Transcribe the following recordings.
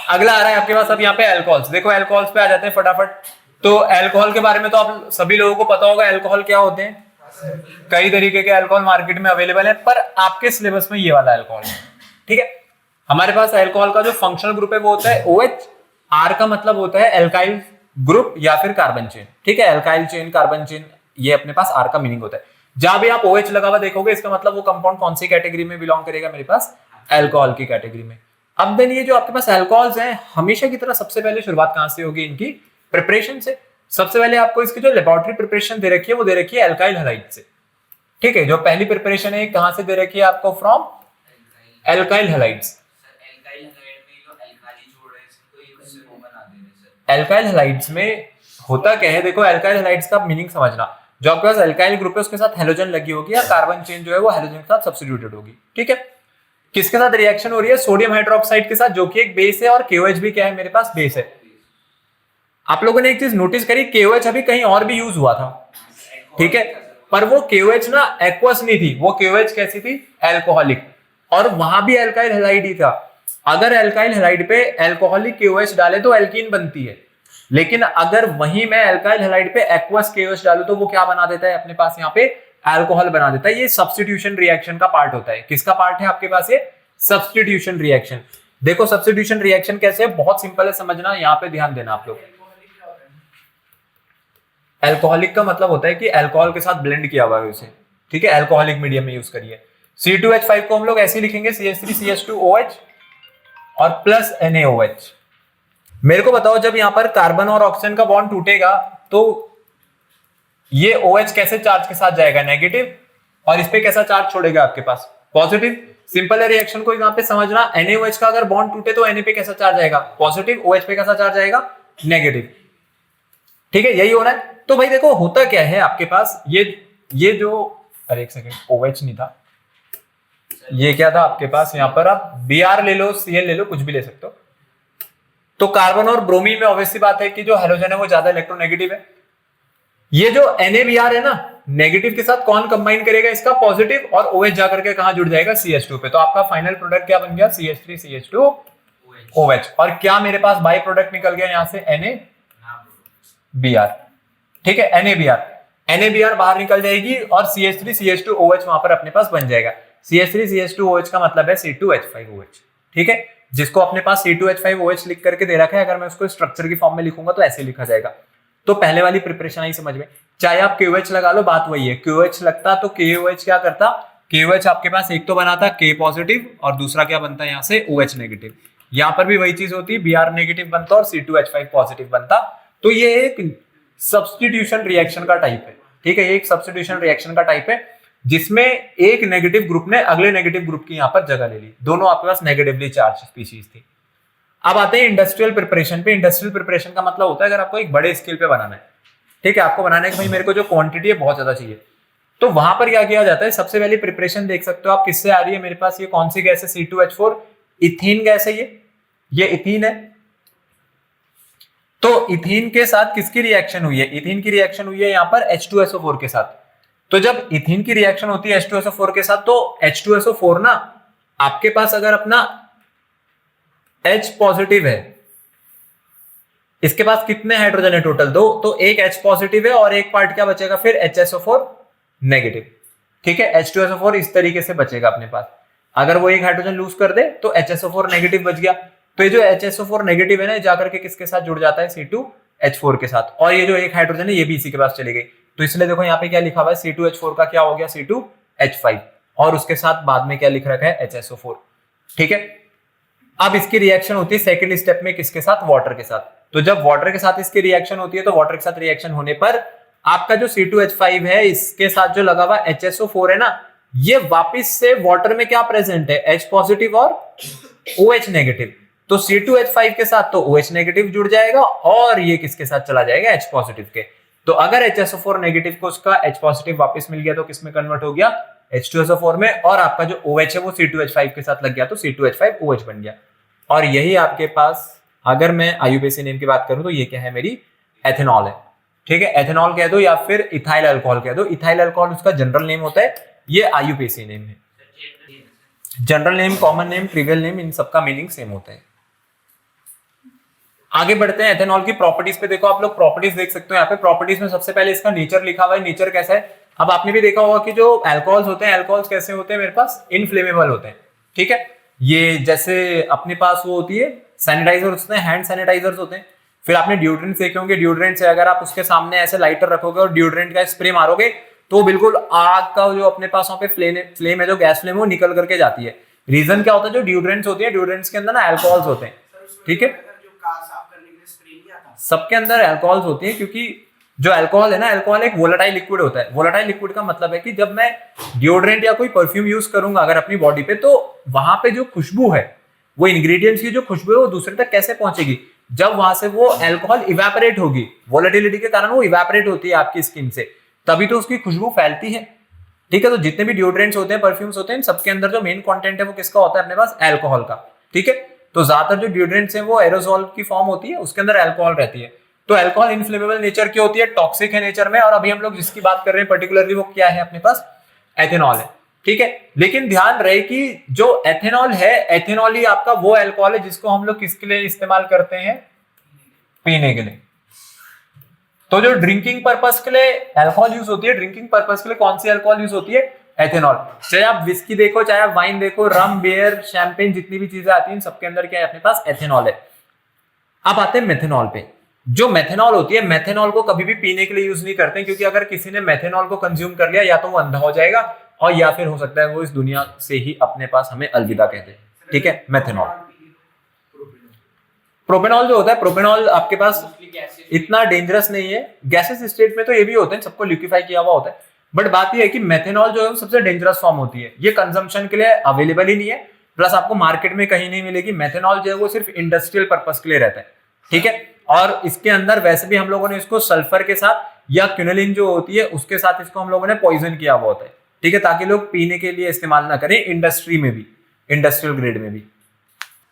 अगला आ रहा है आपके पास अब यहाँ पे अल्कोहल्स। देखो अल्कोहल्स पे आ जाते हैं फटाफट। तो अल्कोहल के बारे में तो आप सभी लोगों को पता होगा, अल्कोहल क्या होते हैं। कई तरीके के अल्कोहल मार्केट में अवेलेबल है, पर आपके सिलेबस में ये वाला अल्कोहल है। ठीक है, हमारे पास अल्कोहल का जो फंक्शनल ग्रुप है वो होता है OH। आर का मतलब होता है एल्काइल ग्रुप या फिर कार्बन चेन। ठीक है, एल्काइल चेन, कार्बन चेन, ये अपने पास आर का मीनिंग होता है। जहां भी आप OH लगा हुआ देखोगे इसका मतलब वो कंपाउंड कौन सी कैटेगरी में बिलोंग करेगा, मेरे पास अल्कोहल की कैटेगरी में। अब देन ये जो आपके पास अल्कोहल्स हैं, हमेशा की तरह सबसे पहले शुरुआत कहां से होगी, इनकी प्रिपरेशन से। सबसे पहले आपको इसकी जो लेबोरेटरी प्रिपरेशन दे रखी है वो दे रखी है एल्काइल हैलाइड से। ठीक है, जो पहली प्रिपरेशन है कहां से दे रखी है आपको, from alkyl halides. Alkyl halides में होता क्या है, देखो एल्काइल हैलाइड्स का मीनिंग समझना। जो आपके पास एल्काइल ग्रुप है उसके साथ हेलोजन लगी होगी या कार्बन चेन जो है वो हेलोजन के साथ सब्स्टिट्यूटेड होगी। ठीक है, किसके साथ रिएक्शन हो रही है, सोडियम हाइड्रोक्साइड के साथ, जो कि एक बेस है, और KOH भी क्या है मेरे पास, बेस है। आप लोगों ने एक चीज नोटिस करी, KOH अभी कहीं और भी यूज हुआ था। ठीक है, पर वो KOH ना एक्वस नहीं थी, वो KOH कैसी थी, एल्कोहलिक, और वहां भी एल्काइल हैलाइड ही था। अगर एल्काइल हैलाइड पे एल्कोहलिक KOH डाले तो एल्कीन बनती है, लेकिन अगर वहीं मैं एल्काइल हैलाइड पे एक्वस KOH डालू तो वो क्या बना देता है अपने पास, यहाँ पे अल्कोहल बना देता है। ये सब्स्टिट्यूशन रिएक्शन का पार्ट होता है। किसका पार्ट है आपके पास, ये सब्स्टिट्यूशन रिएक्शन। देखो सब्स्टिट्यूशन रिएक्शन कैसे है, बहुत सिंपल है समझना, यहाँ पे ध्यान देना आप लोग। एल्कोहलिक का मतलब होता है कि अल्कोहल के साथ ब्लेंड किया हुआ है उसे। ठीक है, अल्कोहलिक मीडियम में यूज करिए। C2H5 को हम लोग ऐसे लिखेंगे, CH3CH2OH और प्लस NaOH। मेरे को बताओ जब यहां पर कार्बन और ऑक्सीजन का बॉन्ड टूटेगा तो ये OH कैसे चार्ज के साथ जाएगा, नेगेटिव, और इस पे कैसा चार्ज छोड़ेगा आपके पास, पॉजिटिव। सिंपल है रिएक्शन को यहां पे समझना। NaOH का अगर बॉन्ड टूटे तो Na पे कैसा चार्ज आएगा, पॉजिटिव, OH पे कैसा चार्ज आएगा, नेगेटिव। ठीक है, यही होना है। तो भाई देखो होता क्या है आपके पास, ये जो, अरे एक सेकंड, OH नहीं था, ये क्या था आपके पास, यहां पर आप Br ले लो, Cl ले लो, कुछ भी ले सकते हो। तो कार्बन और ब्रोमीन में ऑब्वियसली बात है कि जो हेलोजन है वो ज्यादा इलेक्ट्रोनेगेटिव है। ये जो NaBr है ना, नेगेटिव के साथ कौन कंबाइन करेगा इसका, पॉजिटिव, और OH जाकर के कहां जुड़ जाएगा, CH2 पे। तो आपका फाइनल प्रोडक्ट क्या बन गया, CH3CH2OH। और क्या मेरे पास बाई प्रोडक्ट निकल गया यहां से, NaBr। ठीक है, NaBr बाहर निकल जाएगी और CH3CH2OH वहां पर अपने पास बन जाएगा। CH3CH2OH का मतलब है C2H5OH। ठीक है, जिसको अपने पास C2H5OH लिख करके दे रखा है, अगर मैं उसको स्ट्रक्चर की फॉर्म में लिखूंगा तो ऐसे लिखा जाएगा। तो पहले वाली प्रिपरेशन आई समझ में। चाहे आप KOH लगा लो, बात वही है। KOH लगता तो KOH क्या करता, KOH आपके पास एक तो बनाता K पॉजिटिव और दूसरा क्या बनता है यहाँ से, OH नेगेटिव। यहाँ पर भी वही चीज होती, Br नेगेटिव बनता और C2H5 पॉजिटिव बनता। तो ये एक सब्स्टिट्यूशन रिएक्शन का टाइप है। ठीक है, ये एक सब्स्टिट्यूशन रिएक्शन का टाइप है जिसमें एक नेगेटिव ग्रुप ने अगले नेगेटिव ग्रुप की यहां पर जगह ले ली। दोनों आपके पास नेगेटिवली चार्ज स्पीशीज थी। अब आते हैं इंडस्ट्रियल प्रिपरेशन पे। इंडस्ट्रियल प्रिपरेशन का मतलब होता है अगर आपको एक बड़े स्केल पे बनाना है, ठीक है, आपको बनाना है कि भाई मेरे को जो क्वांटिटी है बहुत ज्यादा चाहिए, तो वहां पर क्या किया जाता है, सबसे पहले प्रिपरेशन देख सकते हो आप किससे आ रही है मेरे पास, ये कौन सी गैस है, C2H4, इथीन गैस है ये इथीन है। तो इथीन के साथ किसकी रिएक्शन हुई है, इथीन की रिएक्शन हुई है यहां पर H2SO4 के साथ। तो जब इथीन की रिएक्शन होती है H2SO4 के साथ, तो H2SO4 ना आपके पास अगर अपना H पॉजिटिव है, इसके पास कितने हाइड्रोजन है टोटल, दो, तो एक H पॉजिटिव है और एक पार्ट क्या बचेगा फिर, HSO4 नेगेटिव। ठीक है, H2SO4 इस तरीके से बचेगा अपने पास। अगर वो एक हाइड्रोजन लूज कर दे तो HSO4 नेगेटिव बच गया। तो ये जो HSO4 नेगेटिव है ना, जाकर के किसके साथ जुड़ जाता है, C2H4 के साथ, और ये जो एक हाइड्रोजन है ये भी इसी के पास चली गई। तो इसलिए देखो यहाँ पे क्या लिखा हुआ है, C2H4 का क्या हो गया, C2H5, और उसके साथ बाद में क्या लिख रखा है, HSO4। ठीक है, अब इसकी रिएक्शन होती है सेकंड स्टेप में किसके साथ, वाटर के साथ। तो जब वाटर के साथ इसकी रिएक्शन होती है, तो वाटर के साथ रिएक्शन होने पर आपका जो C2H5 है, इसके साथ जो लगा हुआ HSO4 है ना, ये वापिस से वाटर में क्या प्रेजेंट है, H पॉजिटिव और OH नेगेटिव। तो C2H5 के साथ तो OH नेगेटिव जुड़ जाएगा और ये किसके साथ चला जाएगा, H पॉजिटिव के। तो अगर HSO4 नेगेटिव को उसका H पॉजिटिव वापस मिल गया तो किसमें कन्वर्ट हो गया, H2SO4 में, और आपका जो OH है वो C2H5 के साथ लग गया तो C2H5OH बन गया। और यही आपके पास, अगर मैं IUPAC नेम की बात करूं तो ये क्या है, मेरी एथेनॉल है। ठीक है, एथेनॉल कह दो या फिर इथाइल अल्कोहल कह दो। इथाइल अल्कोहल उसका जनरल नेम होता है, ये IUPAC नेम है। General name, common name, trivial name, इन सबका मीनिंग सेम होता है। आगे बढ़ते हैं एथेनॉल की प्रॉपर्टीज पे। देखो आप लोग प्रॉपर्टीज देख सकते हो यहाँ पे। प्रॉपर्टीज में सबसे पहले इसका नेचर लिखा हुआ है। नेचर कैसा है, अब आपने भी देखा होगा कि जो अल्कोहल्स होते हैं, अल्कोहल्स कैसे होते हैं मेरे पास, इनफ्लेमेबल होते हैं। ठीक है, ये जैसे अपने पास वो होती है सैनिटाइजर होते हैं, हैंड सैनिटाइजर्स होते हैं। फिर आपने डिओड्रेंट देखे होंगे, डिओड्रेंट से अगर आप उसके सामने ऐसे लाइटर रखोगे और डिओड्रेंट का स्प्रे मारोगे तो बिल्कुल आग का जो अपने पास वहां पे फ्लेम है, जो गैस फ्लेम है, वो निकल करके जाती है। रीजन क्या होता है, जो डिओड्रेंट्स होती है, डिओड्रेंट्स के अंदर ना अल्कोहल्स होते हैं। ठीक है, सबके अंदर अल्कोहल्स होती है, क्योंकि जो अल्कोहल है ना, अल्कोहल एक वोलेटाइल लिक्विड होता है। वोलेटाइल लिक्विड का मतलब है कि जब मैं डिओड्रेंट या कोई परफ्यूम यूज करूंगा अगर अपनी बॉडी पे, तो वहां पे जो खुशबू है, वो इंग्रेडिएंट्स की जो खुशबू है, वो दूसरे तक कैसे पहुंचेगी, जब वहां से वो अल्कोहल इवेपोरेट होगी, वोलेटिलिटी के कारण वो इवेपोरेट होती है आपकी स्किन से, तभी तो उसकी खुशबू फैलती है। ठीक है, तो जितने भी डिओड्रेंट्स होते हैं, परफ्यूम्स होते हैं, सबके अंदर जो मेन कंटेंट है वो किसका होता है अपने पास, अल्कोहल का। ठीक है, तो ज्यादातर जो डिओड्रेंट्स हैं वो एरोसोल की फॉर्म होती है, उसके अंदर अल्कोहल रहती है। तो अल्कोहल इनफ्लेमेबल नेचर की होती है, टॉक्सिक है नेचर में, और अभी हम लोग जिसकी बात कर रहे हैं पर्टिकुलरली वो क्या है अपने पास, एथेनॉल है। ठीक है, लेकिन ध्यान रहे कि जो एथेनॉल है, एथेनॉल ही आपका वो अल्कोहल है जिसको हम लोग किसके लिए इस्तेमाल करते हैं, पीने के लिए। तो जो ड्रिंकिंग पर्पस के लिए अल्कोहल यूज होती है, ड्रिंकिंग पर्पस के लिए कौन सी अल्कोहल यूज होती है, एथेनॉल। चाहे आप विस्की देखो, चाहे आप वाइन देखो, रम, बियर, शैंपेन, जितनी भी चीजें आती हैं सबके अंदर क्या है अपने पास, एथेनॉल है। अब आते हैं मेथेनॉल पे। जो मेथेनॉल होती है, मेथेनॉल को कभी भी पीने के लिए यूज नहीं करते, क्योंकि अगर किसी ने मेथेनॉल को कंज्यूम कर लिया या तो वो अंधा हो जाएगा, और या फिर हो सकता है वो इस दुनिया से ही अपने पास हमें अलविदा कहते हैं। ठीक है, मेथेनॉल। प्रोपेनॉल जो होता है, प्रोपेनॉल आपके पास इतना डेंजरस नहीं है। गैसेस स्टेट में तो ये भी होते हैं, सबको लिक्विफाई किया हुआ होता है, बट बात ये है कि मेथेनॉल जो है सबसे डेंजरस फॉर्म होती है। ये कंजम्पशन के लिए अवेलेबल ही नहीं है, प्लस आपको मार्केट में कहीं नहीं मिलेगी। मेथेनॉल जो है वो सिर्फ इंडस्ट्रियल पर्पस के लिए रहता है। ठीक है, और इसके अंदर वैसे भी हम लोगों ने इसको सल्फर के साथ या क्विनोलिन जो होती है उसके साथ इसको हम लोगों ने पॉइजन किया हुआ होता है। ठीक है, ताकि लोग पीने के लिए इस्तेमाल ना करें, इंडस्ट्री में भी, इंडस्ट्रियल ग्रेड में भी।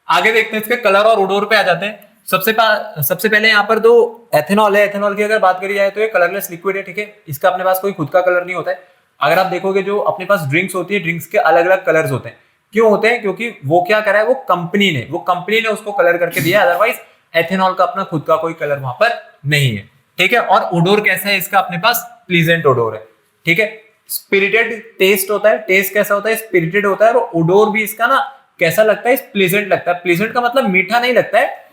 आगे देखते हैं इसके कलर और ओडोर पे आ जाते हैं। सबसे पहले यहाँ पर दो एथेनॉल है। एथेनॉल की अगर बात करी जाए तो ये कलरलेस लिक्विड है। ठीक है, इसका अपने पास कोई खुद का कलर नहीं होता है। अगर आप देखोगे जो अपने पास ड्रिंक्स होती है, ड्रिंक्स के अलग अलग कलर्स होते हैं। क्यों होते हैं, क्योंकि वो क्या करा है, वो कंपनी ने उसको कलर करके दिया है। अदरवाइज एथेनॉल का अपना खुद का कोई कलर वहां पर नहीं है। ठीक है, और ओडोर कैसा है इसका, अपने पास प्लीजेंट ओडोर है। ठीक है, स्पिरिटेड टेस्ट होता है। टेस्ट कैसा होता है, स्पिरिटेड होता है। और ओडोर भी इसका ना कैसा लगता है, प्लीजेंट लगता है। प्लीजेंट का मतलब मीठा नहीं लगता है,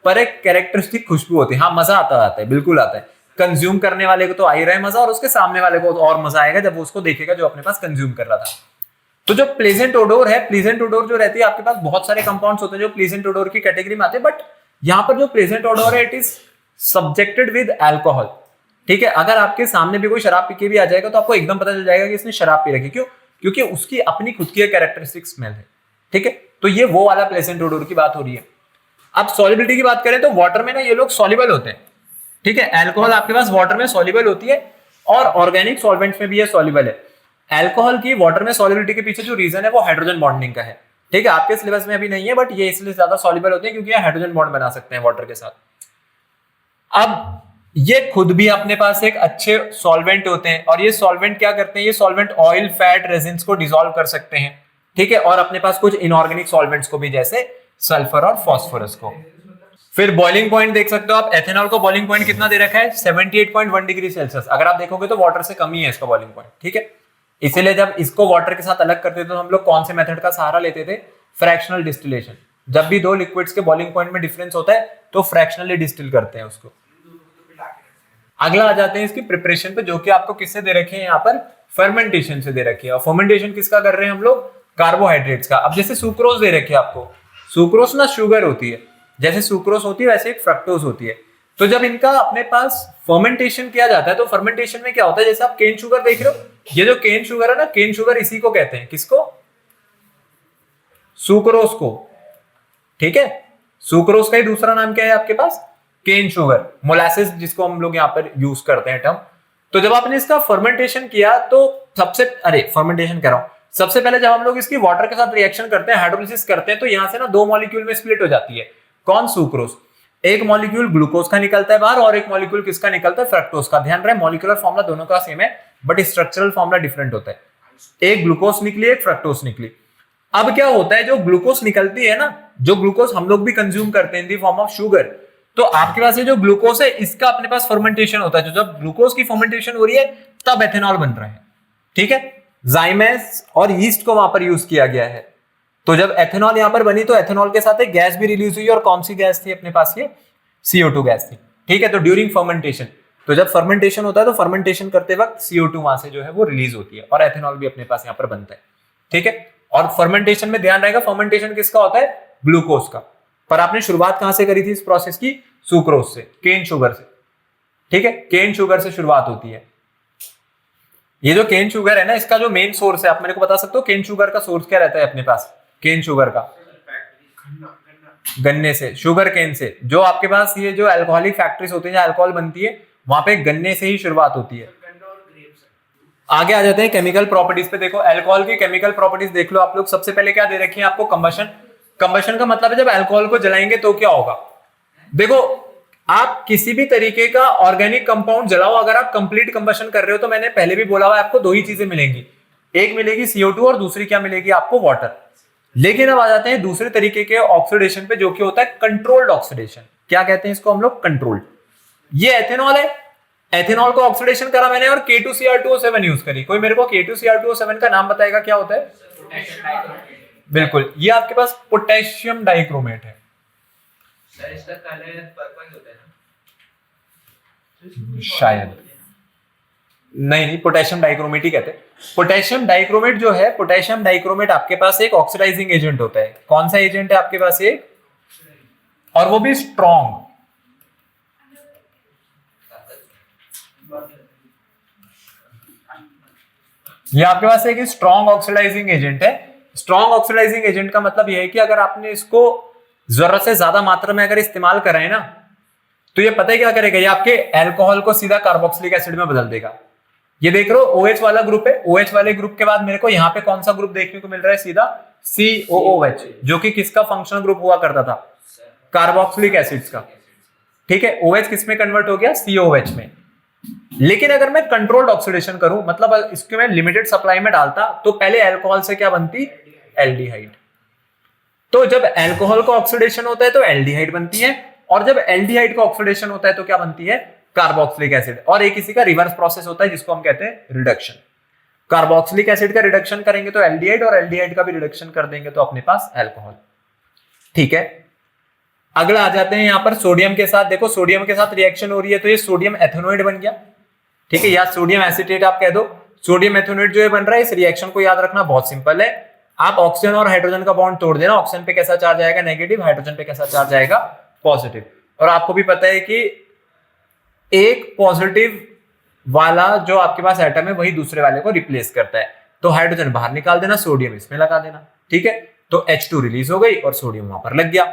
पर एक कैरेक्टरिस्टिक खुशबू होती है। हाँ, मजा आता है, बिल्कुल आता है। कंज्यूम करने वाले को तो आ ही रहा है मजा, और उसके सामने वाले को और मजा आएगा जब वो उसको देखेगा जो अपने पास कंज्यूम कर रहा था। तो जो प्लेजेंट ओडोर है, प्लेजेंट ओडोर जो रहती है, आपके पास बहुत सारे कंपाउंड्स होते हैं जो प्लेजेंट ओडोर की कैटेगरी में आते हैं, बट यहाँ पर जो प्लेजेंट ओडोर है, it is subjected with alcohol. ठीक है, अगर आपके सामने भी कोई शराब पी के भी आ जाएगा तो आपको एकदम पता चल जाएगा कि इसने शराब पी रखी। क्यों, क्योंकि उसकी अपनी खुद की कैरेक्टरिस्टिक स्मेल है। ठीक है, तो ये वो वाला प्लेजेंट ओडोर की बात हो रही है। अब सॉल्युबिलिटी की बात करें तो वाटर में ना ये लोग सॉल्युबल होते हैं। ठीक है, अल्कोहल आपके पास वाटर में सॉल्युबल होती है, और ऑर्गेनिक सॉल्वेंट्स में भी ये सॉल्युबल है। अल्कोहल की वाटर में सॉल्युबिलिटी के पीछे जो रीजन है वो हाइड्रोजन बॉन्डिंग का है। ठीक है, आपके सिलेबस में अभी नहीं है, बट ये इसलिए ज्यादा सॉल्युबल होते हैं क्योंकि ये हाइड्रोजन बॉन्ड बना सकते हैं वाटर के साथ। अब ये खुद भी अपने पास एक अच्छे सॉल्वेंट होते हैं, और ये सॉल्वेंट क्या करते हैं, ये सॉल्वेंट ऑयल, फैट, रेजिन्स को डिसॉल्व कर सकते हैं। ठीक है, और अपने पास कुछ इनऑर्गेनिक सॉल्वेंट्स को भी, जैसे सल्फर और फास्फोरस को। फिर बॉइलिंग पॉइंट देख सकते हो आप, एथेनॉल को बॉइलिंग पॉइंट कितना दे रखा है, 78.1 डिग्री सेल्सियस। अगर आप देखोगे तो वाटर से कम ही है इसका बॉइलिंग पॉइंट। ठीक है, इसीलिए जब इसको वाटर के साथ अलग करते थे तो हम लोग कौन से मेथड का सहारा लेते थे, फ्रैक्शनल डिस्टिलेशन। जब भी दो लिक्विड्स के बॉइलिंग पॉइंट में डिफरेंस होता है तो फ्रैक्शनली डिस्टिल करते हैं उसको। अगला आ जाते हैं इसकी प्रिपरेशन पे, जो कि आपको किससे दे रखे हैं यहाँ पर, फर्मेंटेशन से दे रखी है। और फर्मेंटेशन किसका कर रहे हैं हम लोग, कार्बोहाइड्रेट्स का। अब जैसे सुक्रोज दे रखे हैं आपको, सुक्रोज ना शुगर होती है, जैसे सुक्रोज होती है वैसे एक फ्रक्टोज होती है। तो जब इनका अपने पास फर्मेंटेशन किया जाता है तो फर्मेंटेशन में क्या होता है, जैसे आप केन शुगर देख रहे हो, ये जो केन शुगर है ना, केन शुगर इसी को कहते हैं, किसको, सुक्रोज को। ठीक है, सुक्रोज का ही दूसरा नाम क्या है आपके पास, केन शुगर, मोलासेस जिसको हम लोग यहाँ पर यूज करते हैं टर्म। तो जब आपने इसका फर्मेंटेशन किया तो फर्मेंटेशन कह रहा हूं, सबसे पहले जब हम लोग इसकी वाटर के साथ रिएक्शन करते हैं, हाइड्रोलिसिस करते हैं, तो यहां से ना दो मॉलिक्यूल में स्प्लिट हो जाती है। कौन, सुक्रोज। एक मॉलिक्यूल ग्लूकोज का निकलता है बाहर, और एक मॉलिक्यूल किसका निकलता है, फ्रक्टोज का। ध्यान रहे मॉलिक्यूलर फॉर्मूला दोनों का सेम है, बट स्ट्रक्चरल फॉर्मूला डिफरेंट होता है। एक ग्लूकोज निकली, एक फ्रक्टोज निकली। अब क्या होता है, जो ग्लूकोज निकलती है ना, जो ग्लूकोज हम लोग भी कंज्यूम करते हैं in the form of sugar, तो आपके पास ये जो ग्लूकोज है इसका अपने पास फर्मेंटेशन होता है, जो जब ग्लूकोज की फर्मेंटेशन हो रही है तब एथेनॉल बन रहा है। ठीक है, जाइमेस और यीस्ट को वहां पर यूज किया गया है। तो जब एथेनॉल यहां पर बनी तो एथेनॉल के साथ एक गैस भी रिलीज हुई, और कौन सी गैस थी अपने पास, ये CO2 गैस थी। ठीक है, तो ड्यूरिंग फर्मेंटेशन, तो जब फर्मेंटेशन होता है तो फर्मेंटेशन करते वक्त CO2 वहां से जो है वो रिलीज होती है और एथेनॉल भी अपने पास यहां पर बनता है। ठीक है, और फर्मेंटेशन में ध्यान रहेगा, फर्मेंटेशन किसका होता है, ग्लूकोज का। पर आपने शुरुआत कहां से करी थी इस प्रोसेस की, सुक्रोज से, केन शुगर से। ठीक है, केन शुगर से शुरुआत होती है। ये जो केन शुगर है ना, इसका जो मेन सोर्स है, आप मेरे को बता सकते हो केन शुगर का सोर्स क्या रहता है अपने पास, केन शुगर का, गन्ने से, शुगर केन से। जो आपके पास ये जो अल्कोहलिक फैक्ट्रीज होती है जहां अल्कोहल बनती है, वहां पे गन्ने से ही शुरुआत होती है। आगे आ जाते हैं केमिकल प्रॉपर्टीज पे। देखो अल्कोहल की केमिकल प्रॉपर्टीज देख लो आप लोग। सबसे पहले क्या दे रखी है आपको, कंबशन। कंबशन का मतलब है जब अल्कोहल को जलाएंगे तो क्या होगा। देखो आप किसी भी तरीके का ऑर्गेनिक कंपाउंड जलाओ, अगर आप कंप्लीट कंबशन कर रहे हो तो मैंने पहले भी बोला हुआ है आपको दो ही चीजें मिलेंगी, एक मिलेगी CO2 और दूसरी क्या मिलेगी आपको, वाटर। लेकिन अब आ जाते हैं दूसरे तरीके के ऑक्सीडेशन पे, जो कि होता है कंट्रोल्ड ऑक्सीडेशन। क्या कहते हैं इसको हम लोग, कंट्रोल्ड। ये एथेनॉल है, एथेनॉल को ऑक्सीडेशन करा मैंने और K2Cr2O7 यूज करी। कोई मेरे को K2Cr2O7 का नाम बताएगा क्या होता है। बिल्कुल, ये आपके पास पोटेशियम डाइक्रोमेट है। इसका कलर पर्पल होता है ना, शायद नहीं, पोटेशियम डाइक्रोमेट ही कहते हैं। पोटेशियम डाइक्रोमेट जो है, पोटेशियम डाइक्रोमेट आपके पास एक ऑक्सीडाइजिंग एजेंट होता है। कौन सा एजेंट है आपके पास एक, और वो भी स्ट्रॉन्ग। ये आपके पास एक स्ट्रॉन्ग ऑक्सीडाइजिंग एजेंट है। स्ट्रॉन्ग ऑक्सीडाइजिंग एजेंट का मतलब यह है कि अगर आपने इसको जरूरत से ज्यादा मात्रा में अगर इस्तेमाल करा है ना, तो ये पता है क्या करेगा, ये आपके अल्कोहल को सीधा कार्बोक्सिलिक एसिड में बदल देगा। ये देख रहे हो OH वाला ग्रुप है, OH वाले ग्रुप के बाद मेरे को यहाँ पे कौन सा ग्रुप देखने को मिल रहा है, सीधा COOH, जो कि किसका फंक्शनल ग्रुप हुआ करता था, कार्बोक्सिलिक एसिड्स का। ठीक है, OH किस में कन्वर्ट हो गया, COOH में। लेकिन अगर मैं कंट्रोल्ड ऑक्सीडेशन करूं, मतलब इसको मैं लिमिटेड सप्लाई में डालता, तो पहले अल्कोहल से क्या बनती, एल्डिहाइड। तो जब अल्कोहल का ऑक्सीडेशन होता है तो एल्डिहाइड बनती है, और जब एल्डिहाइड का ऑक्सीडेशन होता है तो क्या बनती है, कार्बोक्सिलिक एसिड। और एक इसी का रिवर्स प्रोसेस होता है जिसको हम कहते हैं रिडक्शन। कार्बोक्सिलिक एसिड का रिडक्शन करेंगे तो एल्डिहाइड, और एल्डिहाइड का भी रिडक्शन कर देंगे तो अपने पास अल्कोहल। ठीक है, अगला आ जाते हैं यहां पर सोडियम के साथ। देखो सोडियम के साथ रिएक्शन हो रही है तो ये सोडियम एथेनोइड बन गया। ठीक है, या सोडियम एसीटेट आप कह दो। सोडियम एथेनोइड जो है बन रहा है, इस रिएक्शन को याद रखना बहुत सिंपल है। आप ऑक्सीजन और हाइड्रोजन का बॉन्ड तोड़ देना, ऑक्सीजन पे कैसा चार्ज आएगा, नेगेटिव, हाइड्रोजन पे कैसा चार्ज आएगा, पॉजिटिव। और आपको भी पता है कि एक पॉजिटिव वाला जो आपके पास एटम है वही दूसरे वाले को रिप्लेस करता है। तो हाइड्रोजन बाहर निकाल देना, सोडियम इसमें लगा देना। ठीक है, तो H2 रिलीज हो गई और सोडियम वहां पर लग गया।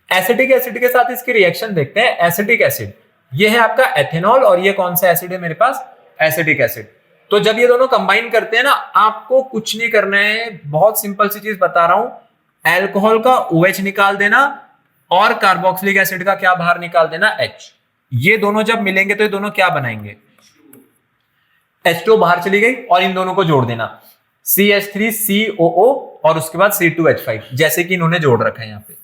एसिटिक एसिड के साथ इसकी रिएक्शन देखते हैं। एसिटिक एसिड ये है आपका एथेनॉल, और ये कौन सा एसिड है मेरे पास, एसिटिक एसिड। तो जब ये दोनों कंबाइन करते हैं ना, आपको कुछ नहीं करना है, बहुत सिंपल सी चीज बता रहा हूं। अल्कोहल का OH निकाल देना और कार्बोक्सिलिक एसिड का क्या बाहर निकाल देना, H। ये दोनों जब मिलेंगे तो ये दोनों क्या बनाएंगे, H2 बाहर चली गई और इन दोनों को जोड़ देना, CH3COO और उसके बाद C2H5, जैसे कि इन्होंने जोड़ रखा है यहां पे,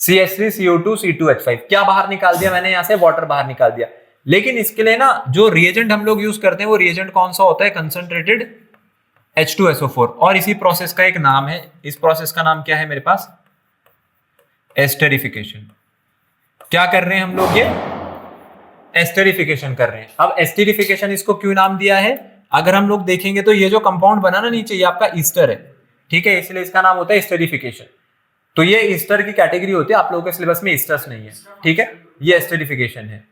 CH3CO2 C2H5। क्या बाहर निकाल दिया मैंने यहां से, वाटर बाहर निकाल दिया। लेकिन इसके लिए ना जो रिएजेंट हम लोग यूज करते हैं वो रिएजेंट कौन सा होता है, कंसंट्रेटेड H2SO4। और इसी प्रोसेस का एक नाम है, इस प्रोसेस का नाम क्या है मेरे पास, एस्टेरिफिकेशन। क्या कर रहे हैं हम लोग, ये एस्टेरिफिकेशन कर रहे हैं। अब एस्टेरिफिकेशन इसको क्यों नाम दिया है, अगर हम लोग देखेंगे तो ये जो कंपाउंड बना ना नीचे, ये आपका ईस्टर है। ठीक है, इसलिए इसका नाम होता है एस्टेरिफिकेशन। तो ये ईस्टर की कैटेगरी होती है, आप लोगों के सिलेबस में ईस्टर्स नहीं है। ठीक है, ये एस्टेरिफिकेशन है।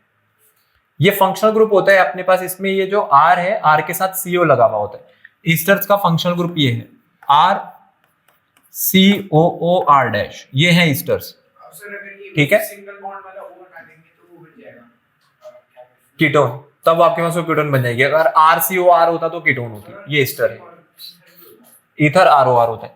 ये फंक्शनल ग्रुप होता है अपने पास, इसमें ये जो R है, R के साथ CO लगा हुआ होता है। ईस्टर्स का फंक्शनल ग्रुप ये है, RCOOR', ये है ईस्टर्स। ठीक है, कीटोन, तब आपके पास वो कीटोन बन जाएगी। अगर RCOR होता तो कीटोन होती। ये ईस्टर है, ईथर ROR होता है।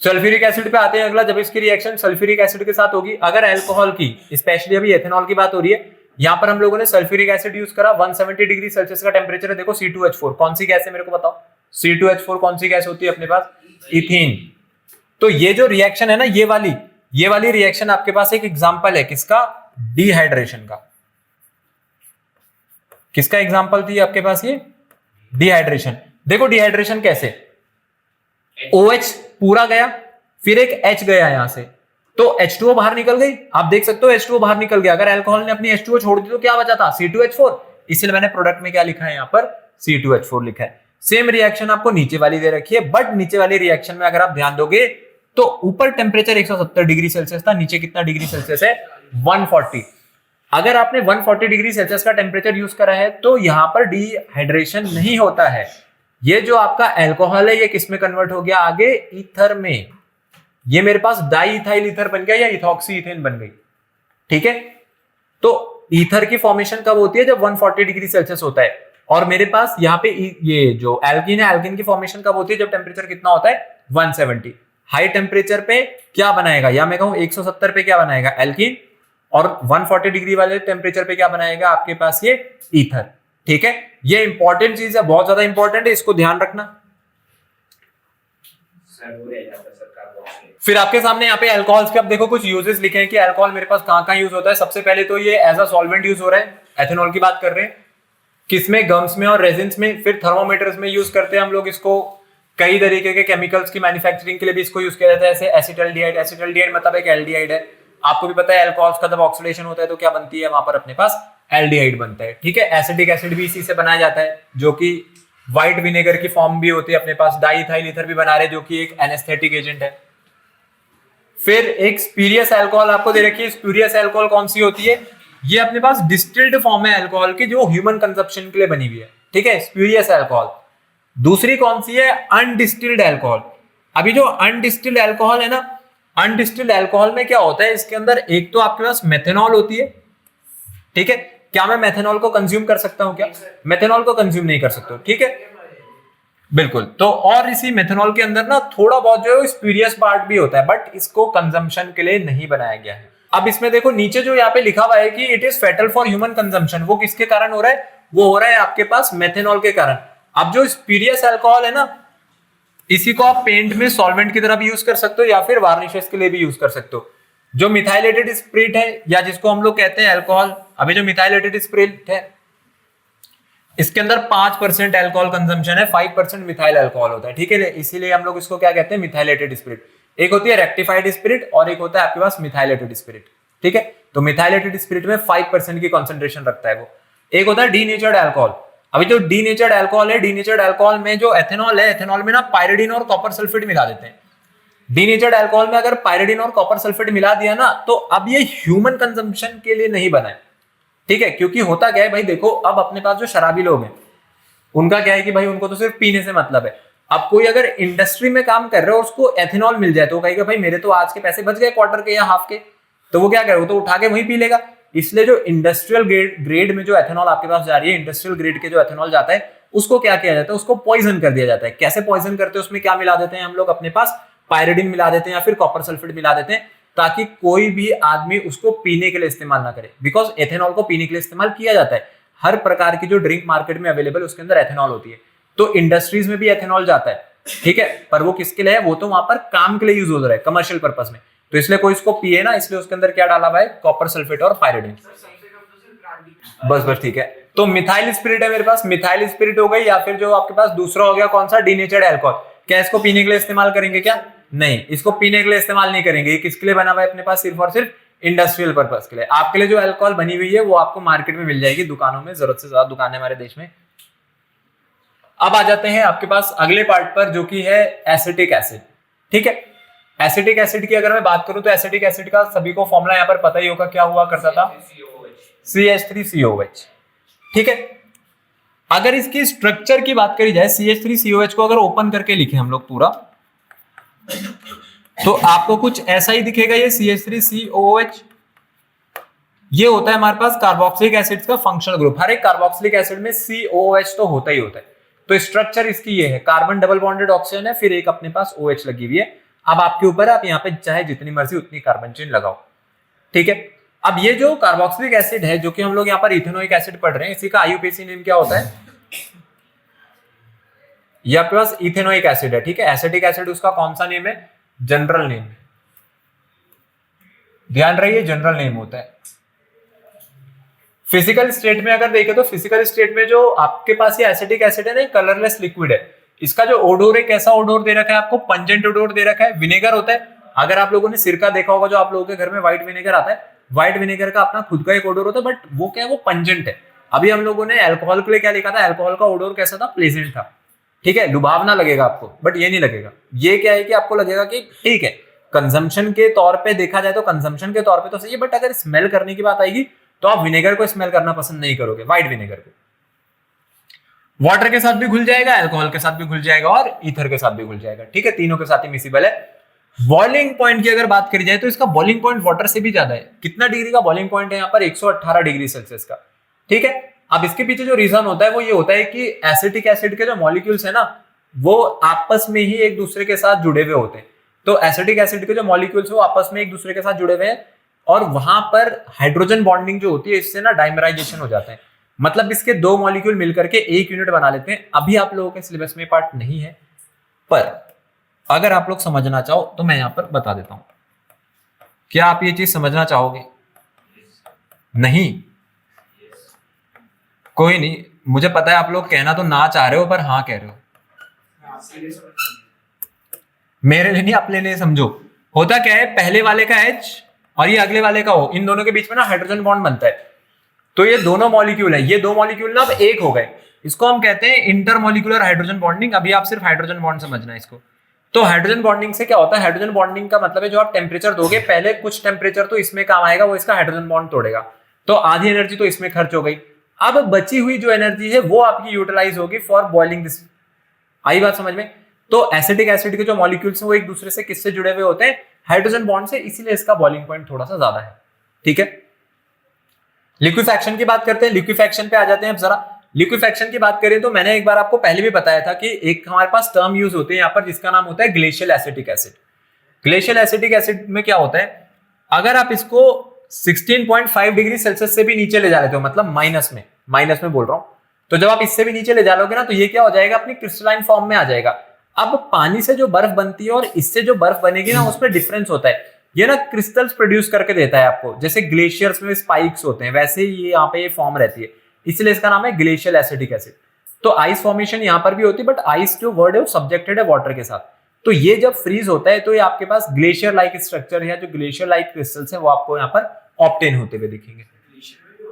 सल्फ्यूरिक एसिड पे आते हैं अगला। जब इसकी रिएक्शन सल्फ्यूरिक एसिड के साथ होगी, अगर अल्कोहल की, स्पेशली अभी एथेनॉल की बात हो रही है, यहां पर हम लोगों ने सल्फ्यूरिक एसिड यूज करा। 170 डिग्री सेल्सियस का टेम्परेचर है। देखो C2H4 कौन सी गैस है मेरे को बताओ, C2H4 कौन सी गैस होती है अपने पास, इथीन। तो ये जो रिएक्शन है ना, ये वाली रिएक्शन आपके पास एक एग्जांपल है किसका, डिहाइड्रेशन का। किसका एग्जांपल थी आपके पास ये? डिहाइड्रेशन। देखो डिहाइड्रेशन कैसे, OH पूरा गया, फिर एक H गया यहां से, तो H2O बाहर निकल गई। आप देख सकते हो H2O बाहर निकल गया। अगर अल्कोहल ने अपनी H2O छोड़ दी तो क्या बचा था? C2H4। इसलिए मैंने प्रोडक्ट में क्या लिखा है, यहां पर C2H4 लिखा है। सेम रिएक्शन आपको नीचे वाली दे रखी है, बट नीचे वाली रिएक्शन में अगर आप ध्यान दोगे तो ऊपर टेम्परेचर 170 डिग्री सेल्सियस था, नीचे कितना डिग्री सेल्सियस है? 140। अगर आपने 140 डिग्री सेल्सियस का टेम्परेचर यूज करा है तो यहां पर डिहाइड्रेशन नहीं होता है। ये जो आपका अल्कोहल है ये किस में कन्वर्ट हो गया? आगे ईथर में। ये मेरे पास डाई इथाइल ईथर बन गया या इथॉक्सी इथेन बन गई। ठीक है, तो ईथर की फॉर्मेशन कब होती है? जब 140 डिग्री सेल्सियस होता है। और मेरे पास यहाँ पे ये जो एल्कीन है, एल्कीन की फॉर्मेशन कब होती है? जब टेम्परेचर कितना होता है? 170। हाई टेम्परेचर पे क्या बनाएगा, या मैं कहूं 170 पे क्या बनाएगा? एल्कीन। और 140 डिग्री वाले टेम्परेचर पे क्या बनाएगा आपके पास? ये ईथर। ठीक है, ये इंपॉर्टेंट चीज है, बहुत ज्यादा इंपॉर्टेंट है, इसको ध्यान रखना। फिर आपके सामने यहाँ पे अल्कोहल्स के अब देखो कुछ यूजेस लिखे हैं कि अल्कोहल मेरे पास कहां यूज होता है। सबसे पहले तो ये एज अ सॉल्वेंट यूज हो रहा है, एथेनॉल की बात कर रहे हैं। किसमें? गम्स में और रेजिन्स में। फिर थर्मोमीटर्स में यूज करते हैं हम लोग इसको। कई तरीके के केमिकल्स की मैन्युफैक्चरिंग के लिए भी इसको यूज किया जाता है, जैसे एसिटल्डिहाइड। एसिटल्डिहाइड मतलब एक एल्डिहाइड है। आपको भी पता है अल्कोहल्स का जब ऑक्सीडेशन होता है तो क्या बनती है वहां पर? अपने पास एल्डिहाइड बनता है। ठीक है, एसिटिक एसिड भी इसी से बनाया जाता है, जो कि व्हाइट विनेगर की फॉर्म भी होती है अपने पास। डाइइथाइल ईथर भी बना रहे हैं, जो कि एक एनेस्थेटिक एजेंट है। फिर एक स्पूरियस अल्कोहल आपको दे रखी है। स्पूरियस अल्कोहल कौन सी होती है? ये अपने पास डिस्टिल्ड फॉर्म है अल्कोहल की, जो ह्यूमन कंजप्शन के लिए बनी हुई है। ठीक है, स्पूरियस अल्कोहल। दूसरी कौन सी है? अनडिस्टिल्ड अल्कोहल। अभी जो अनडिस्टिल्ड अल्कोहल है ना, अनडिस्टिल्ड अल्कोहल में क्या होता है? इसके अंदर एक तो आपके पास मेथेनॉल होती है। ठीक है, क्या मैं मेथेनॉल को कंज्यूम कर सकता हूं? क्या मेथेनॉल को कंज्यूम नहीं कर सकता? ठीक है, बिल्कुल। तो और इसी मेथेनॉल के अंदर ना थोड़ा बहुत जो है स्पूरियस पार्ट भी होता है, बट इसको कंजम्पशन के लिए नहीं बनाया गया है। अब इसमें देखो नीचे जो यहाँ पे लिखा हुआ है कि it is fatal for human consumption, वो किसके कारण हो रहा है? वो हो रहा है आपके पास मेथेनॉल के कारण। अब जो स्पूरियस अल्कोहल है ना, इसी को आप पेंट में सॉल्वेंट की तरह भी यूज कर सकते हो या फिर वार्निशेस के लिए भी यूज कर सकते हो। जो मिथाइलेटेड स्पिरिट है, या जिसको हम लोग कहते हैं अल्कोहल, अभी जो मिथाइलेटेड स्पिरिट है इसके अंदर 5% अल्कोहल कंजम्पशन है, 5% मिथाइल अल्कोहल होता है। ठीक है, इसीलिए हम लोग इसको क्या कहते हैं? Methylated spirit. एक होती है रेक्टिफाइड स्पिरिट और एक होता है आपके पास मिथाइलेटेड स्पिरिट। ठीक है, तो मिथाइलेटेड स्पिरिट में 5% की कॉन्सेंट्रेशन रखता है वो। एक होता है डीनेचर्ड अल्कोहल। अभी जो डीनेचर्ड अल्कोहल है, डीनेचर्ड अल्कोहल में जो एथेनॉल है, एथेनॉल में ना पायरिडीन और कॉपर सल्फेट मिला देते हैं। डीनेचर्ड अल्कोहल में अगर पायरिडीन और कॉपर सल्फेट मिला दिया ना, तो अब ये ह्यूमन कंजम्पशन के लिए नहीं बना है। ठीक है, क्योंकि होता क्या है भाई, देखो अब अपने पास जो शराबी लोग हैं उनका क्या है कि भाई उनको तो सिर्फ पीने से मतलब है। अब कोई अगर इंडस्ट्री में काम कर रहा है उसको एथेनॉल मिल जाए तो वो कहेगा भाई मेरे तो आज के पैसे बच गए क्वार्टर के या हाफ के, तो वो क्या करे? वो तो उठा के वहीं पी लेगा। इसलिए जो इंडस्ट्रियल ग्रेड में जो एथेनॉल आपके पास जा रही है, इंडस्ट्रियल ग्रेड के जो एथेनॉल जाता है, उसको क्या किया जाता है? उसको पॉइजन कर दिया जाता है। कैसे पॉइजन करते हैं? उसमें क्या मिला देते हैं हम लोग? अपने पास पायरिडीन मिला देते हैं या फिर कॉपर सल्फेट मिला देते हैं, ताकि कोई भी आदमी उसको पीने के लिए इस्तेमाल ना करे। बिकॉज एथेनॉल को पीने के लिए इस्तेमाल किया जाता है। हर प्रकार की जो ड्रिंक मार्केट में अवेलेबल उसके अंदर एथेनॉल होती है, तो इंडस्ट्रीज में भी एथेनॉल जाता है। ठीक है, पर वो किसके लिए है? वो तो वहां पर काम के लिए यूज हो रहा है, कमर्शियल पर्पस में। तो इसलिए कोई इसको पिए ना, इसलिए उसके अंदर क्या डाला हुआ है? कॉपर सल्फेट और पायरिडीन। बस ठीक है। तो मिथाइल स्पिरिट है मेरे पास, मिथाइल स्पिरिट हो गई, या फिर जो आपके पास दूसरा हो गया कौन सा? Denatured alcohol. क्या इसको पीने के लिए इस्तेमाल करेंगे? क्या नहीं, इसको पीने के लिए इस्तेमाल नहीं करेंगे। ये किसके लिए बना हुआ है अपने पास? सिर्फ और सिर्फ इंडस्ट्रियल पर्पस के लिए। आपके लिए जो अल्कोहल बनी हुई है वो आपको मार्केट में मिल जाएगी, दुकानों में। जरूरत से ज्यादा दुकान है हमारे देश में। अब आ जाते हैं आपके पास अगले पार्ट पर, जो कि है एसिटिक एसिड। ठीक है, एसिटिक एसिड की अगर मैं बात करूं तो एसिटिक एसिड का सभी को फॉर्मूला यहाँ पर पता ही होगा, क्या हुआ करता था? CH3COH। ठीक है, अगर इसकी स्ट्रक्चर की बात करी जाए, CH3COH को अगर ओपन करके लिखे हम लोग पूरा, तो आपको कुछ ऐसा ही दिखेगा। ये CH3COOH ये होता है हमारे पास कार्बोक्सिलिक एसिड का फंक्शनल ग्रुप। हर एक कार्बोक्सिलिक एसिड में COOH तो होता ही होता है। तो स्ट्रक्चर इसकी ये है, कार्बन डबल बॉन्डेड ऑक्सीजन है, फिर एक अपने पास OH लगी हुई है। अब आपके ऊपर, आप यहाँ पे चाहे जितनी मर्जी उतनी कार्बन चेन लगाओ। ठीक है, अब ये जो कार्बोक्सिलिक एसिड है, जो कि हम लोग यहाँ पर इथेनोइक एसिड पढ़ रहे हैं, इसी का IUPAC नेम क्या होता है? ये आपके पास इथेनोइक एसिड है। ठीक है, एसिटिक एसिड उसका कौन सा नेम है? General name. ध्यान रहिए, जनरल नेम होता है। फिजिकल स्टेट में अगर देखें तो फिजिकल स्टेट में जो आपके पास ये एसिटिक एसिड है ना, कलरलेस लिक्विड है। इसका जो ओडोर है, कैसा ओडोर दे रखा है आपको? पंजेंट ओडोर दे रखा है, विनेगर होता है। अगर आप लोगों ने सिरका देखा होगा, जो आप लोगों के घर में व्हाइट विनेगर आता है, व्हाइट विनेगर का अपना खुद का एक ओडोर होता है, बट वो क्या है, वो पंजेंट है। अभी हम लोगों ने अल्कोहल के लिए क्या लिखा था? अल्कोहल का ओडोर कैसा था? प्लेजेंट था। ठीक है, लुभावना लगेगा आपको, बट ये नहीं लगेगा। ये क्या है कि आपको लगेगा कि ठीक है, कंजम्पशन के तौर पे देखा जाए तो कंजम्पशन के तौर पे तो सही है, बट अगर स्मेल करने की बात आएगी तो आप विनेगर को स्मेल करना पसंद नहीं करोगे, व्हाइट विनेगर को। वाटर के साथ भी घुल जाएगा, अल्कोहल के साथ भी घुल जाएगा और ईथर के साथ भी घुल जाएगा। ठीक है, तीनों के साथ ही मिसिबल है। बॉइलिंग पॉइंट की अगर बात करी जाए तो इसका बॉइलिंग पॉइंट वाटर से भी ज्यादा है। कितना डिग्री का बॉइलिंग पॉइंट है यहाँ पर? 118 डिग्री सेल्सियस का। ठीक है, अब इसके पीछे जो रीजन होता है वो ये होता है कि एसिटिक एसिड के जो मॉलिक्यूल्स है ना, वो आपस में ही एक दूसरे के साथ जुड़े हुए होते हैं। तो एसिटिक एसिड के जो मॉलिक्यूल्स है वो आपस में एक दूसरे के साथ जुड़े हुए हैं, और वहां पर हाइड्रोजन बॉन्डिंग जो होती है, इससे ना डाइमराइजेशन हो जाता है। मतलब इसके दो मॉलिक्यूल मिलकर के एक यूनिट बना लेते हैं। अभी आप लोगों के सिलेबस में पार्ट नहीं है, पर अगर आप लोग समझना चाहो तो मैं यहां पर बता देता हूं। क्या आप ये चीज समझना चाहोगे? नहीं, कोई नहीं, मुझे पता है आप लोग कहना तो ना चाह रहे हो, पर हाँ कह रहे हो। मेरे लिए नहीं, अपने लिए समझो। होता क्या है, पहले वाले का H और ये अगले वाले का O, इन दोनों के बीच में ना हाइड्रोजन बॉन्ड बनता है। तो ये दोनों मॉलिक्यूल है, ये दो मॉलिक्यूल ना अब एक हो गए। इसको हम कहते हैं इंटरमॉलिक्यूलर हाइड्रोजन बॉन्डिंग। अभी आप सिर्फ हाइड्रोजन बॉन्ड समझना है इसको। तो हाइड्रोजन बॉन्डिंग से क्या होता है? हाइड्रोजन बॉन्डिंग का मतलब है जो आप टेम्परेचर दोगे, पहले कुछ टेम्परेचर तो इसमें काम आएगा, वो इसका हाइड्रोजन बॉन्ड तोड़ेगा, तो आधी एनर्जी तो इसमें खर्च हो गई। अब बची हुई जो एनर्जी है वो आपकी यूटिलाइज होगी फॉर बॉइलिंग दिस। आई बात समझ में? तो एसिटिक एसिड के जो मॉलिक्यूल्स हैं वो एक दूसरे से किससे जुड़े हुए होते हैं? हाइड्रोजन बॉन्ड से, इसीलिए इसका बॉइलिंग पॉइंट थोड़ा सा ज्यादा है। ठीक है, लिक्विफैक्शन की बात करते हैं। लिक्विफैक्शन पे आ जाते हैं अब जरा। लिक्विफैक्शन की बात करें तो मैंने एक बार आपको पहले भी बताया था कि एक हमारे पास टर्म यूज होते हैं यहाँ पर, जिसका नाम होता है glacial acetic acid. Glacial acetic acid में क्या होता है, अगर आप इसको 16.5 डिग्री सेल्सियस से भी नीचे ले जा लेते हो, मतलब माइनस में बोल रहा हूं, तो जब आप इससे भी नीचे ले जा लोगे ना, तो ये क्या हो जाएगा? अपनी क्रिस्टलाइन फॉर्म में आ जाएगा। अब पानी से जो बर्फ बनती है और इससे जो बर्फ बनेगी ना, उसमें डिफरेंस होता है। ये ना क्रिस्टल्स प्रोड्यूस करके देता है आपको, जैसे ग्लेशियर्स में स्पाइक्स होते हैं, वैसे ही ये यहाँ पे ये फॉर्म रहती है, इसलिए इसका नाम है ग्लेशियल एसिटिक एसिड। तो आइस फॉर्मेशन यहाँ पर भी होती है, बट आइस जो वर्ड है वो सब्जेक्टेड है वाटर के साथ। तो ये जब फ्रीज होता है तो ये आपके पास ग्लेशियर लाइक स्ट्रक्चर है, जो ग्लेशियर लाइक क्रिस्टल्स है वो आपको यहाँ पर ऑब्टेन होते हुए दिखेंगे।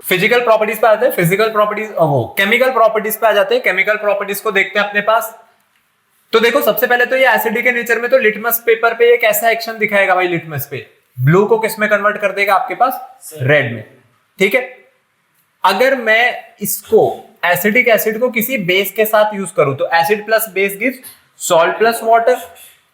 फिजिकल प्रॉपर्टीज पे आते हैं। फिजिकल प्रॉपर्टीज, वो केमिकल प्रॉपर्टीज पे आ जाते हैं। केमिकल प्रॉपर्टीज को देखते हैं अपने पास। तो देखो, सबसे पहले तो ये एसिडिक के नेचर में तो लिटमस पेपर पे एक ऐसा एक्शन दिखाएगा भाई, लिटमस पे ब्लू को किस में कन्वर्ट कर देगा? आपके पास रेड में। ठीक है, अगर मैं इसको एसिडिक एसिड को किसी बेस के साथ यूज करूं तो acid plus base gives salt plus water.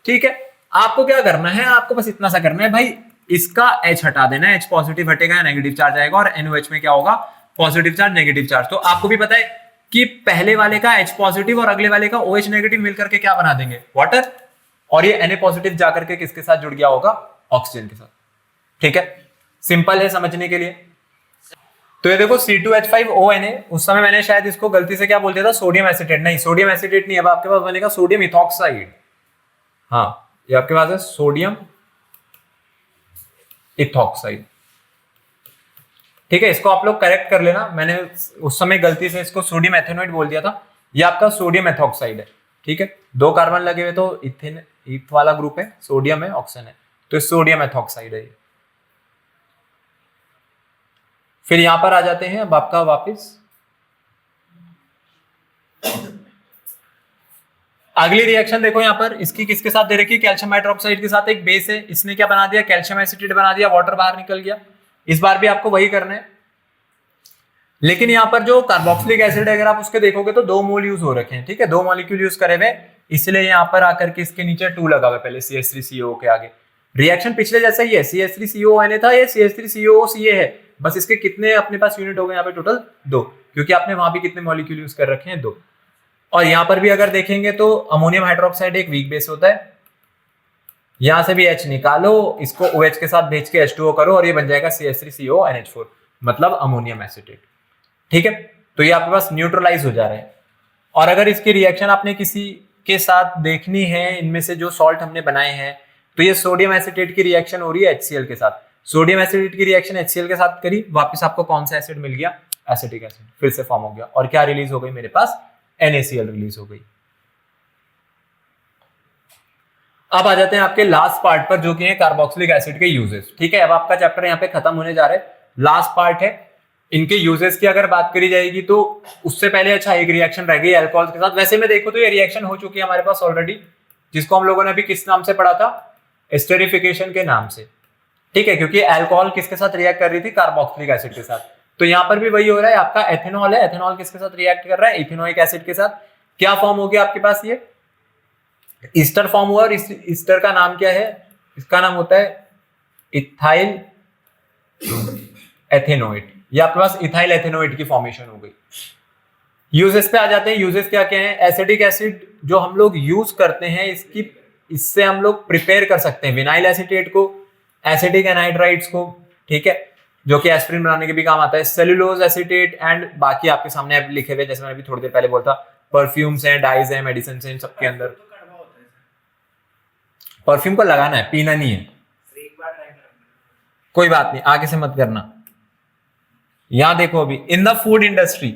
ठीक है, आपको क्या करना है? आपको बस इतना सा करना है भाई, इसका H हटा देना है, H पॉजिटिव हटेगा, नेगेटिव चार्ज आएगा, और NOH में क्या होगा? Positive charge negative charge. तो आपको भी पता है कि पहले वाले का H पॉजिटिव और अगले वाले का OH नेगेटिव मिलकर के क्या बना देंगे? वाटर। और ये Na पॉजिटिव जाकर के किसके साथ जुड़ गया होगा? ऑक्सीजन के साथ। ठीक है, सिंपल है समझने के लिए। तो ये देखो C2H5ONA, उस समय मैंने शायद इसको गलती से क्या बोल दिया था? Sodium acetate. नहीं, सोडियम एसिटेट नहीं, अब आपके पास बनेगा सोडियम इथॉक्साइड। हाँ, ये आपके पास है सोडियम इथॉक्साइड। ठीक है, इसको आप लोग करेक्ट कर लेना, मैंने उस समय गलती से इसको सोडियम एथेनोइड बोल दिया था। ये आपका सोडियम एथॉक्साइड है। ठीक है, दो कार्बन लगे हुए तो इथेन, इथ वाला ग्रुप है, सोडियम है, ऑक्सीजन है, तो सोडियम एथॉक्साइड है। फिर यहां पर आ जाते हैं अब आपका वापस अगली रिएक्शन। देखो यहां पर इसकी किसके साथ दे रखी है? कैल्शियम हाइड्रोक्साइड के साथ एक बेस है, इसने क्या बना दिया? कैल्शियम एसिटेट बना दिया, वाटर बाहर निकल गया। इस बार भी आपको वही करना है, लेकिन यहां पर जो कार्बोक्सिलिक एसिड है, अगर आप उसके देखोगे तो 2 मोल यूज हो रखे हैं। ठीक है, 2 मॉलिक्यूल यूज करे हुए, इसलिए यहां पर आकर के इसके नीचे 2 लगा हुआ, पहले CH3CO के आगे। रिएक्शन पिछले जैसा ही है, CH3CONA था, ये CH3COCA है, बस इसके कितने अपने पास यूनिट हो गए यहाँ पे? टोटल 2, क्योंकि आपने वहां भी कितने मॉलिक्यूल यूज कर रखे हैं? 2। और यहां पर भी अगर देखेंगे तो अमोनियम हाइड्रोक्साइड एक वीक बेस होता है, यहां से भी H निकालो, इसको OH के साथ भेज के H2O करो, और ये बन जाएगा CH3CONH4, मतलब अमोनियम एसिटेट। ठीक है, तो ये आपके पास न्यूट्रलाइज हो जा रहे हैं। और अगर इसकी रिएक्शन आपने किसी के साथ देखनी है, इनमें से जो सॉल्ट हमने बनाए हैं, तो ये सोडियम एसिटेट की रिएक्शन हो रही है HCl के साथ। सोडियम एसिटेट की रिएक्शन HCl के साथ करी, वापस आपको कौन सा एसिड मिल गया? एसिटिक एसिड फिर से फॉर्म हो गया और क्या रिलीज हो गई मेरे पास, NaCl रिलीज हो गई। अब आ जाते हैं आपके लास्ट पार्ट पर जो कि है कार्बोक्सिलिक एसिड के यूजेस। ठीक है, अब आपका चैप्टर यहाँ पे खत्म होने जा रहा है, लास्ट पार्ट है। इनके यूजेस की अगर बात करी जाएगी तो उससे पहले अच्छा एक रिएक्शन रह गई अल्कोहल के साथ। वैसे में देखो तो ये रिएक्शन हो चुकी है हमारे पास ऑलरेडी, जिसको हम लोगों ने अभी किस नाम से पढ़ा था, एस्टेरिफिकेशन के नाम से। ठीक है, क्योंकि अल्कोहल किसके साथ रिएक्ट कर रही थी, कार्बोक्सिलिक एसिड के साथ। तो यहाँ पर भी वही हो रहा है, आपका एथेनॉल है, एथेनॉल किसके साथ रिएक्ट कर रहा है, इथेनोइक एसिड के साथ। क्या फॉर्म हो गया आपके पास, ये ईस्टर फॉर्म हुआ, और इस ईस्टर का नाम क्या है, इसका नाम होता है इथाइल एथेनोएट। ये आपके पास इथाइल एथेनोएट की फॉर्मेशन हो गई। यूजेस पे आ जाते हैं, यूजेस क्या क्या है। एसिडिक एसिड जो हम लोग यूज करते हैं, इससे हम लोग प्रिपेयर कर सकते हैं विनाइल एसीटेट को, एसिटिक एनहाइड्राइड्स को, ठीक है, जो कि एस्पिरिन बनाने के भी काम आता है, सेलुलोज एसीटेट एंड बाकी आपके सामने अब लिखे हुए, जैसे मैंने अभी थोड़ी देर पहले बोला था, परफ्यूम्स हैं, डाइज हैं, मेडिसिन हैं, इन सबके अंदर। परफ्यूम को लगाना है, पीना नहीं है, कोई बात नहीं, आगे से मत करना। यहां देखो अभी इन द फूड इंडस्ट्री,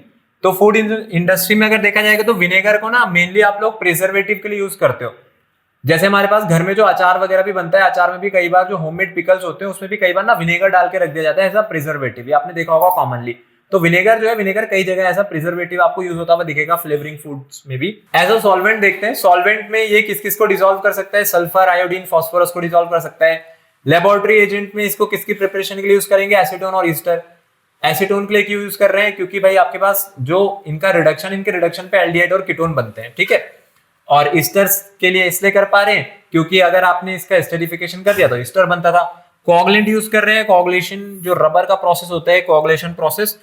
तो फूड इंडस्ट्री में अगर देखा जाएगा तो विनेगर को ना मेनली आप लोग प्रिजर्वेटिव के लिए यूज करते हो। जैसे हमारे पास घर में जो अचार वगैरह भी बनता है, अचार में भी कई बार जो होममेड पिकल्स होते हैं उसमें भी कई बार ना विनेगर डाल के रख दिया जाता है एज अ प्रिजर्वेटिव, आपने देखा होगा कॉमनली। तो विनेगर जो है, विनेगर कई जगह ऐसा प्रिजर्वेटिव आपको यूज होता हुआ दिखेगा, फ्लेवरिंग फूड्स में भी। एज अ सॉल्वेंट देखते हैं, सॉल्वेंट में ये किस किस को डिसॉल्व कर सकता है, सल्फर, आयोडीन, फास्फोरस को डिसॉल्व कर सकता है। लेबोरेटरी एजेंट में इसको किसकी प्रिपरेशन के लिए यूज करेंगे, एसीटोन और ईस्टर। एसीटोन के लिए क्यों यूज कर रहे हैं, क्योंकि भाई आपके पास जो इनका रिडक्शन, इनके रिडक्शन पे एल्डिहाइड और कीटोन बनते हैं, ठीक है। और ईस्टर्स के लिए इसलिए कर पा रहे हैं क्योंकि अगर आपने इसका एस्टेरिफिकेशन कर दिया तो ईस्टर बनता था। कोआगुलेंट यूज कर रहे हैं, कोआगुलेशन जो रबर का प्रोसेस होता है, कोआगुलेशन प्रोसेस,